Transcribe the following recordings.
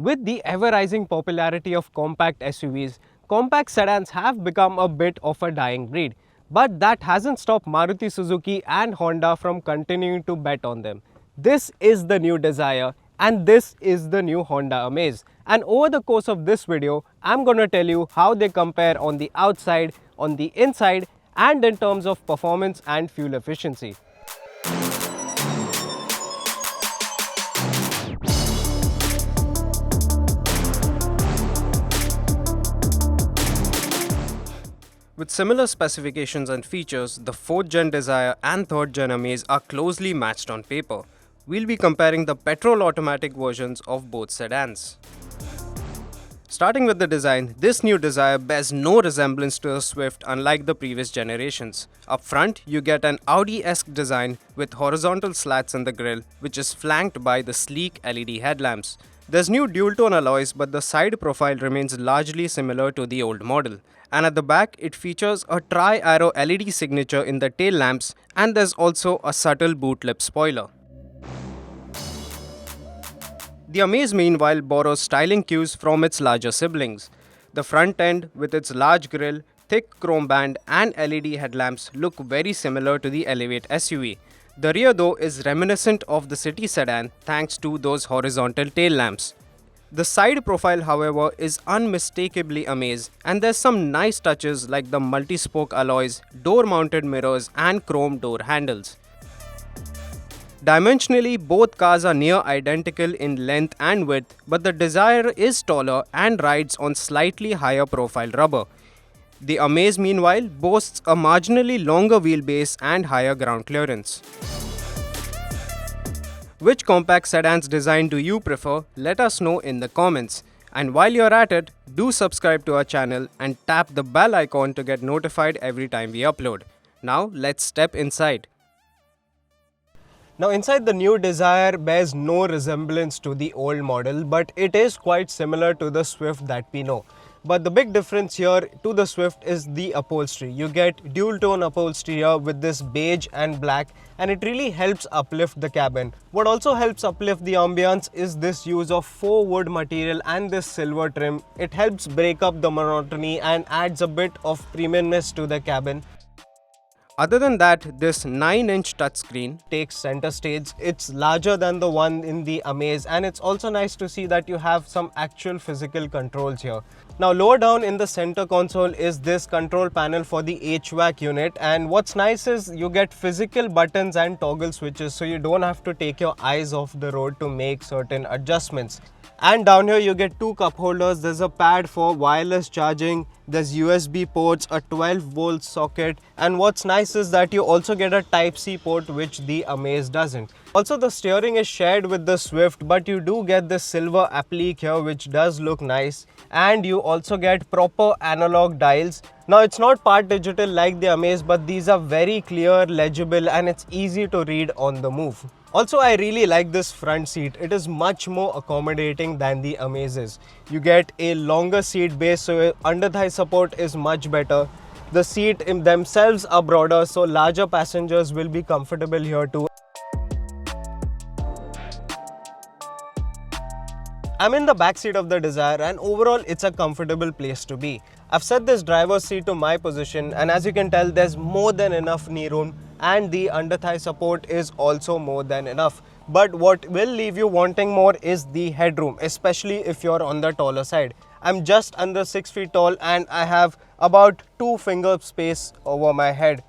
With the ever-rising popularity of compact SUVs, compact sedans have become a bit of a dying breed. But that hasn't stopped Maruti Suzuki and Honda from continuing to bet on them. This is the new Dzire and this is the new Honda Amaze. And over the course of this video, I'm going to tell you how they compare on the outside, on the inside, and in terms of performance and fuel efficiency. With similar specifications and features, the 4th Gen Dzire and 3rd Gen Amaze are closely matched on paper. We'll be comparing the petrol automatic versions of both sedans. Starting with the design, this new Dzire bears no resemblance to the Swift unlike the previous generations. Up front, you get an Audi-esque design with horizontal slats in the grille, which is flanked by the sleek LED headlamps. There's new dual-tone alloys, but the side profile remains largely similar to the old model. And at the back, it features a tri-arrow LED signature in the tail lamps, and there's also a subtle boot lip spoiler. The Amaze meanwhile borrows styling cues from its larger siblings. The front end, with its large grille, thick chrome band and LED headlamps look very similar to the Elevate SUV. The rear though is reminiscent of the city sedan thanks to those horizontal tail lamps. The side profile however is unmistakably Amaze, and there's some nice touches like the multi-spoke alloys, door mounted mirrors and chrome door handles. Dimensionally, both cars are near identical in length and width, but the Dzire is taller and rides on slightly higher profile rubber. The Amaze meanwhile boasts a marginally longer wheelbase and higher ground clearance. Which compact sedans design do you prefer? Let us know in the comments. And while you're at it, do subscribe to our channel and tap the bell icon to get notified every time we upload. Now let's step inside. Now inside the new Dzire bears no resemblance to the old model, but it is quite similar to the Swift that we know. But the big difference here to the Swift is the upholstery. You get dual tone upholstery here with this beige and black, and it really helps uplift the cabin. What also helps uplift the ambience is this use of faux wood material and this silver trim. It helps break up the monotony and adds a bit of premiumness to the cabin. Other than that, this 9-inch touchscreen takes center stage. It's larger than the one in the Amaze, and it's also nice to see that you have some actual physical controls here. Now lower down in the center console is this control panel for the HVAC unit, and what's nice is you get physical buttons and toggle switches, so you don't have to take your eyes off the road to make certain adjustments. And down here you get two cup holders. There's a pad for wireless charging, there's USB ports, a 12-volt socket, and what's nice is that you also get a Type-C port, which the Amaze doesn't. Also, the steering is shared with the Swift, but you do get this silver applique here, which does look nice, and you also get proper analog dials. Now it's not part digital like the Amaze, but these are very clear, legible, and it's easy to read on the move. Also, I really like this front seat. It is much more accommodating than the Amazes. You get a longer seat base, so under thigh support is much better. The seat in themselves are broader, so larger passengers will be comfortable here too. I'm in the back seat of the Dzire, and overall it's a comfortable place to be. I've set this driver's seat to my position, and as you can tell, there's more than enough knee room, and the under thigh support is also more than enough. But what will leave you wanting more is the headroom, especially if you're on the taller side. I'm just under 6 feet tall, and I have about 2 finger space over my head.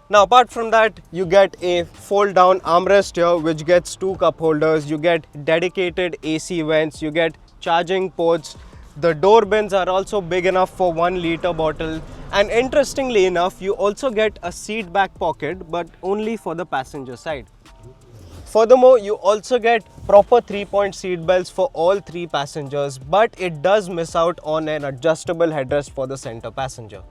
Now apart from that, you get a fold down armrest here, which gets 2 cup holders. You get dedicated AC vents, you get charging ports. The door bins are also big enough for 1 liter bottle, and interestingly enough, you also get a seat back pocket, but only for the passenger side. Furthermore, you also get proper 3-point seat belts for all 3 passengers, but it does miss out on an adjustable headrest for the center passenger.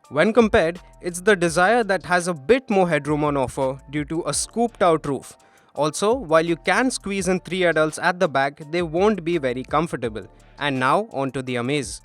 When compared, it's the Dzire that has a bit more headroom on offer due to a scooped out roof. Also, while you can squeeze in 3 adults at the back, they won't be very comfortable. And now onto the Amaze.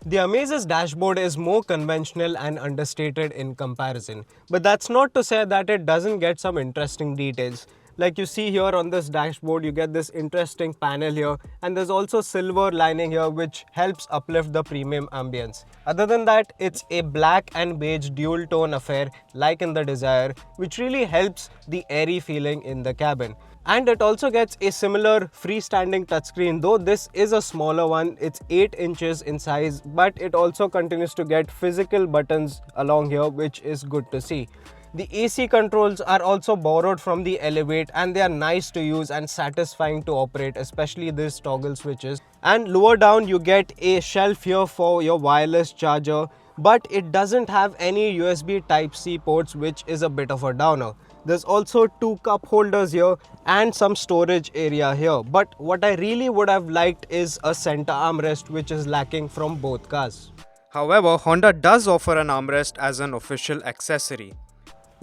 The Amaze's dashboard is more conventional and understated in comparison, but that's not to say that it doesn't get some interesting details. Like you see here on this dashboard, you get this interesting panel here, and there's also silver lining here which helps uplift the premium ambience. Other than that, it's a black and beige dual tone affair like in the Dzire, which really helps the airy feeling in the cabin. And it also gets a similar freestanding touchscreen, though this is a smaller one. It's 8 inches in size, but it also continues to get physical buttons along here, which is good to see. The AC controls are also borrowed from the Elevate, and they are nice to use and satisfying to operate, especially these toggle switches. And lower down you get a shelf here for your wireless charger, but it doesn't have any USB Type-C ports, which is a bit of a downer. There's also 2 cup holders here and some storage area here. But what I really would have liked is a center armrest, which is lacking from both cars. However, Honda does offer an armrest as an official accessory.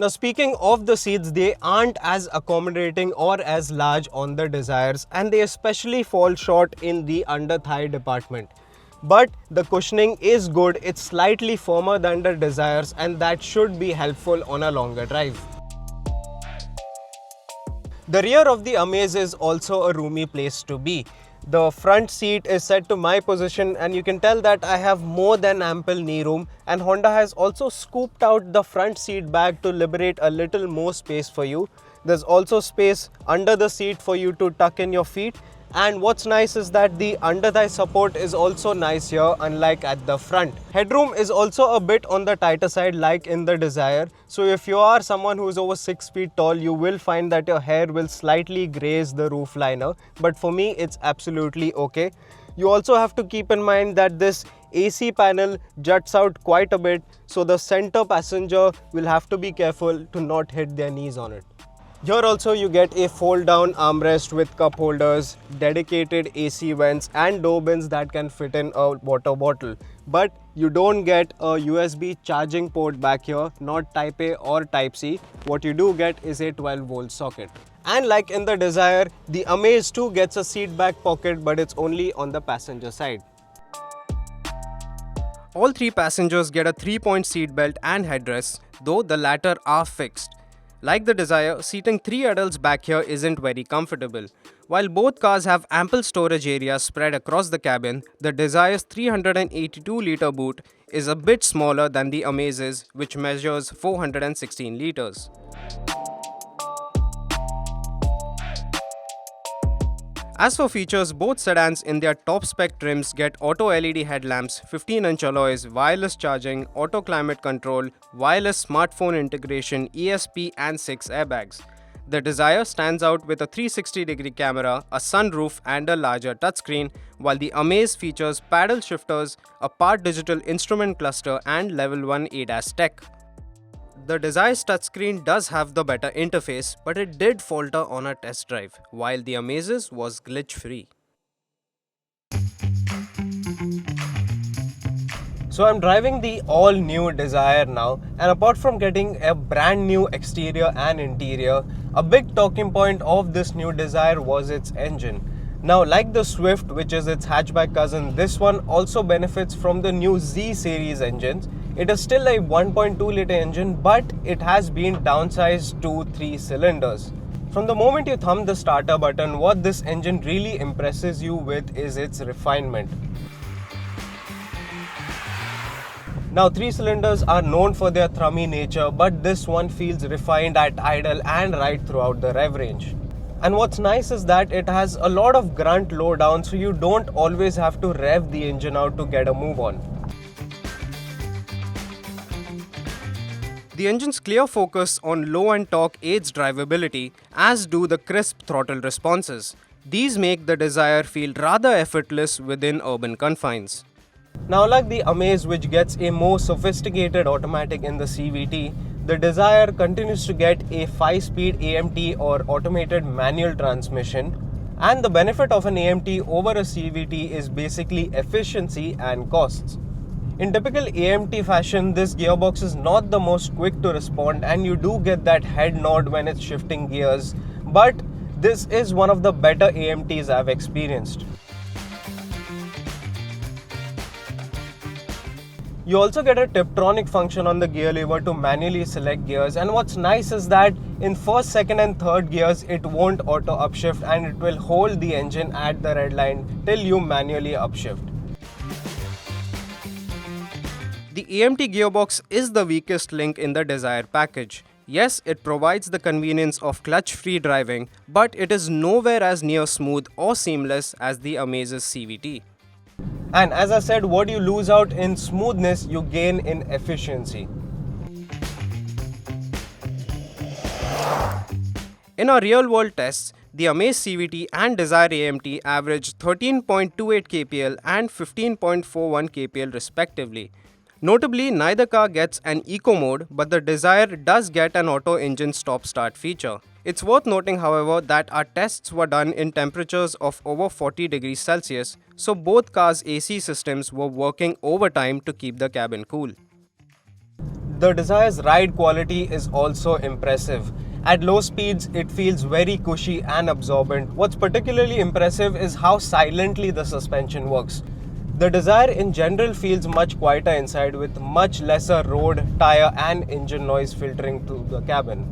Now, speaking of the seats, they aren't as accommodating or as large on the Dzires, and they especially fall short in the under thigh department. But the cushioning is good. It's slightly firmer than the Dzires, and that should be helpful on a longer drive. The rear of the Amaze is also a roomy place to be. The front seat is set to my position, and you can tell that I have more than ample knee room, and Honda has also scooped out the front seat back to liberate a little more space for you. There's also space under the seat for you to tuck in your feet. And what's nice is that the under thigh support is also nice here, unlike at the front. Headroom is also a bit on the tighter side like in the Dzire. So if you are someone who is over 6 feet tall, you will find that your hair will slightly graze the roof liner. But for me, it's absolutely okay. You also have to keep in mind that this AC panel juts out quite a bit, so the center passenger will have to be careful to not hit their knees on it. Here also you get a fold down armrest with cup holders, dedicated AC vents and door bins that can fit in a water bottle. But you don't get a USB charging port back here, not Type A or Type C. What you do get is a 12-volt socket. And like in the Dzire, the Amaze too gets a seat back pocket, but it's only on the passenger side. All 3 passengers get a 3-point seat belt and headrests, though the latter are fixed. Like the Dzire, seating 3 adults back here isn't very comfortable. While both cars have ample storage areas spread across the cabin, the Desire's 382-litre boot is a bit smaller than the Amaze's, which measures 416 litres. As for features, both sedans in their top spec trims get auto LED headlamps, 15-inch alloys, wireless charging, auto climate control, wireless smartphone integration, ESP and 6 airbags. The Dzire stands out with a 360-degree camera, a sunroof and a larger touchscreen, while the Amaze features paddle shifters, a part digital instrument cluster and level 1 ADAS tech. The Desire's touchscreen does have the better interface, but it did falter on a test drive, while the Amaze's was glitch-free. So I'm driving the all-new Dzire now, and apart from getting a brand new exterior and interior, a big talking point of this new Dzire was its engine. Now, like the Swift, which is its hatchback cousin, this one also benefits from the new Z series engines. It is still a 1.2-litre engine, but it has been downsized to 3 cylinders. From the moment you thumb the starter button, what this engine really impresses you with is its refinement. Now, 3 cylinders are known for their thrummy nature, but this one feels refined at idle and right throughout the rev range. And what's nice is that it has a lot of grunt low down, so you don't always have to rev the engine out to get a move on. The engine's clear focus on low end torque aids drivability, as do the crisp throttle responses. These make the Dzire feel rather effortless within urban confines. Now, like the Amaze, which gets a more sophisticated automatic in the CVT, the Dzire continues to get a 5-speed AMT or automated manual transmission. And the benefit of an AMT over a CVT is basically efficiency and costs. In typical AMT fashion, this gearbox is not the most quick to respond, and you do get that head nod when it's shifting gears, but this is one of the better AMTs I've experienced. You also get a Tiptronic function on the gear lever to manually select gears, and what's nice is that In first, second and third gears, it won't auto upshift and it will hold the engine at the red line till you manually upshift. The AMT gearbox is the weakest link in the Dzire package. Yes, it provides the convenience of clutch-free driving, but it is nowhere as near smooth or seamless as the Amaze's CVT. And as I said, what you lose out in smoothness, you gain in efficiency. In our real-world tests, the Amaze CVT and Dzire AMT averaged 13.28 kpl and 15.41 kpl respectively. Notably, neither car gets an eco mode, but the Dzire does get an auto engine stop-start feature. It's worth noting, however, that our tests were done in temperatures of over 40 degrees Celsius, so both cars' AC systems were working overtime to keep the cabin cool. The Desire's ride quality is also impressive. At low speeds, it feels very cushy and absorbent. What's particularly impressive is how silently the suspension works. The Dzire in general feels much quieter inside with much lesser road, tire and engine noise filtering through the cabin.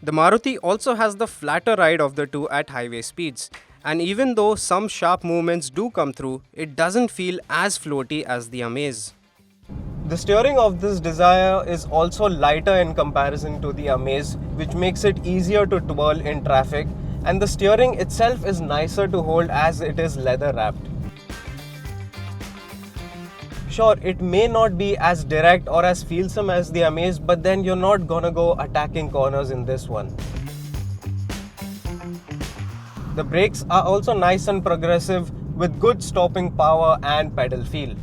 The Maruti also has the flatter ride of the two at highway speeds. And even though some sharp movements do come through, it doesn't feel as floaty as the Amaze. The steering of this Dzire is also lighter in comparison to the Amaze, which makes it easier to twirl in traffic, and the steering itself is nicer to hold as it is leather wrapped. Sure, it may not be as direct or as feelsome as the Amaze, but then you're not gonna go attacking corners in this one. The brakes are also nice and progressive with good stopping power and pedal feel.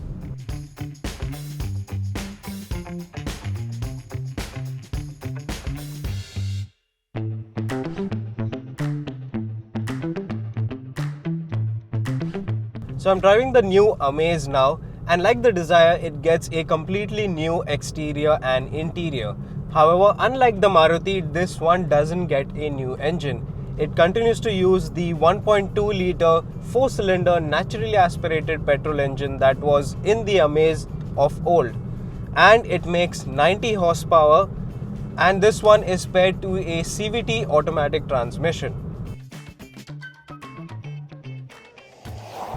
So I'm driving the new Amaze now, and like the Dzire, it gets a completely new exterior and interior. However, unlike the Maruti, this one doesn't get a new engine. It continues to use the 1.2 litre 4-cylinder naturally aspirated petrol engine that was in the Amaze of old. And it makes 90 horsepower, and this one is paired to a CVT automatic transmission.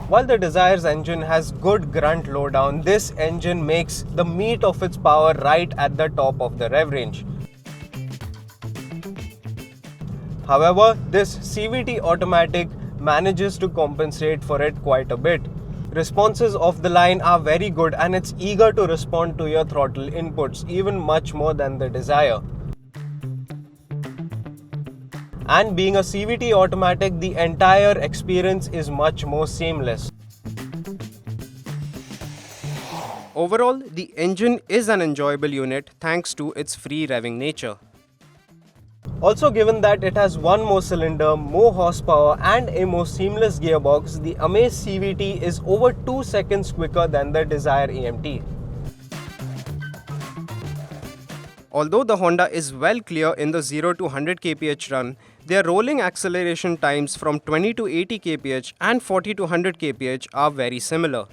While the Desire's engine has good grunt lowdown, this engine makes the meat of its power right at the top of the rev range. However, this CVT automatic manages to compensate for it quite a bit. Responses of the line are very good and it's eager to respond to your throttle inputs, even much more than the Dzire. And being a CVT automatic, the entire experience is much more seamless. Overall, the engine is an enjoyable unit thanks to its free revving nature. Also, given that it has one more cylinder, more horsepower and a more seamless gearbox, the Amaze CVT is over 2 seconds quicker than the Dzire AMT. Although the Honda is well clear in the 0 to 100 kph run, their rolling acceleration times from 20 to 80 kph and 40 to 100 kph are very similar.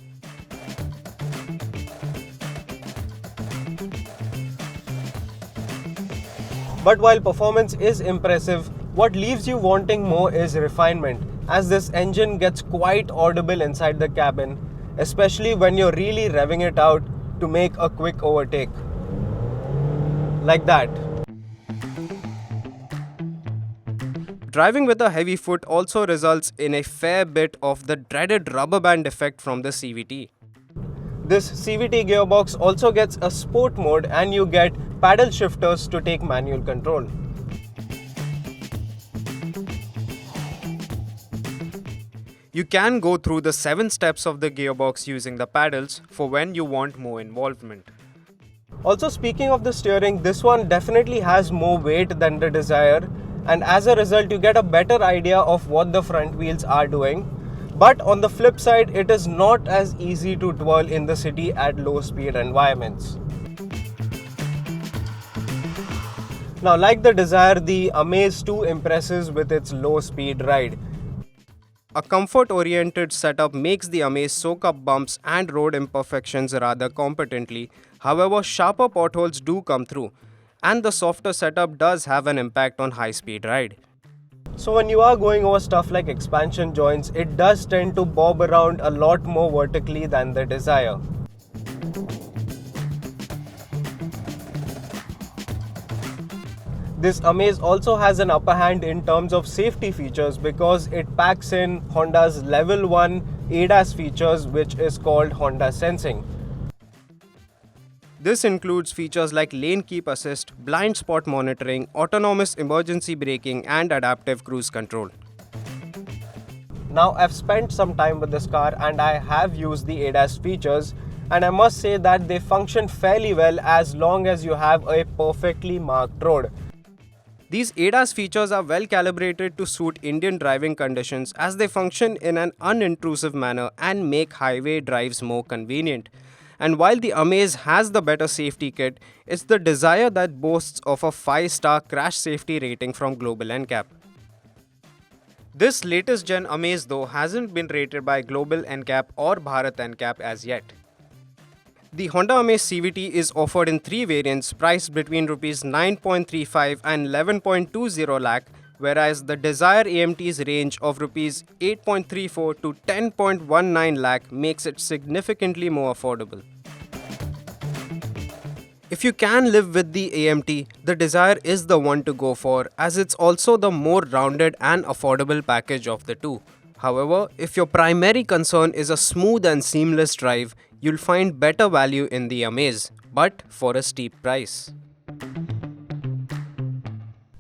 But while performance is impressive, what leaves you wanting more is refinement, as this engine gets quite audible inside the cabin, especially when you're really revving it out to make a quick overtake. Like that. Driving with a heavy foot also results in a fair bit of the dreaded rubber band effect from the CVT. This CVT gearbox also gets a sport mode and you get paddle shifters to take manual control. You can go through the 7 steps of the gearbox using the paddles for when you want more involvement. Also, speaking of the steering, this one definitely has more weight than the Dzire, and as a result you get a better idea of what the front wheels are doing. But on the flip side, it is not as easy to twirl in the city at low speed environments. Now, like the Dzire, the Amaze too impresses with its low speed ride. A comfort-oriented setup makes the Amaze soak up bumps and road imperfections rather competently. However, sharper potholes do come through. and the softer setup does have an impact on high-speed ride. So when you are going over stuff like expansion joints, it does tend to bob around a lot more vertically than the Dzire. This Amaze also has an upper hand in terms of safety features because it packs in Honda's level 1 ADAS features, which is called Honda Sensing. This includes features like lane keep assist, blind spot monitoring, autonomous emergency braking, and adaptive cruise control. Now, I've spent some time with this car and I have used the ADAS features, and I must say that they function fairly well as long as you have a perfectly marked road. These ADAS features are well calibrated to suit Indian driving conditions as they function in an unintrusive manner and make highway drives more convenient. And while the Amaze has the better safety kit, it's the Dzire that boasts of a 5-star crash safety rating from Global NCAP. This latest gen Amaze though hasn't been rated by Global NCAP or Bharat NCAP as yet. The Honda Amaze CVT is offered in 3 variants priced between Rs 9.35 and 11.20 lakh, whereas the Dzire AMT's range of Rs 8.34 to 10.19 lakh makes it significantly more affordable. If you can live with the AMT, the Dzire is the one to go for as it's also the more rounded and affordable package of the two. However, if your primary concern is a smooth and seamless drive, you'll find better value in the Amaze, but for a steep price.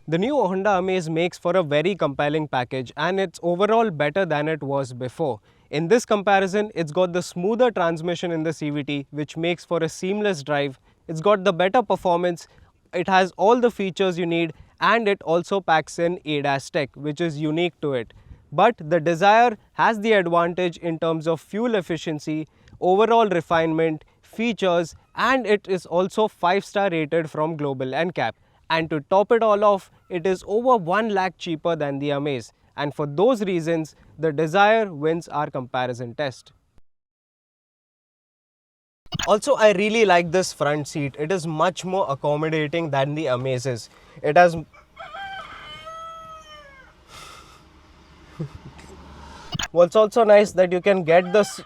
The new Honda Amaze makes for a very compelling package and it's overall better than it was before. In this comparison, it's got the smoother transmission in the CVT, which makes for a seamless drive. It's got the better performance, it has all the features you need, and it also packs in ADAS tech, which is unique to it. But the Dzire has the advantage in terms of fuel efficiency, overall refinement, features, and it is also 5-star rated from Global NCAP. And to top it all off, it is over 1 lakh cheaper than the Amaze. And for those reasons, the Dzire wins our comparison test. Also, I really like this front seat. It is much more accommodating than the Amaze is. It has What's also nice that you can get this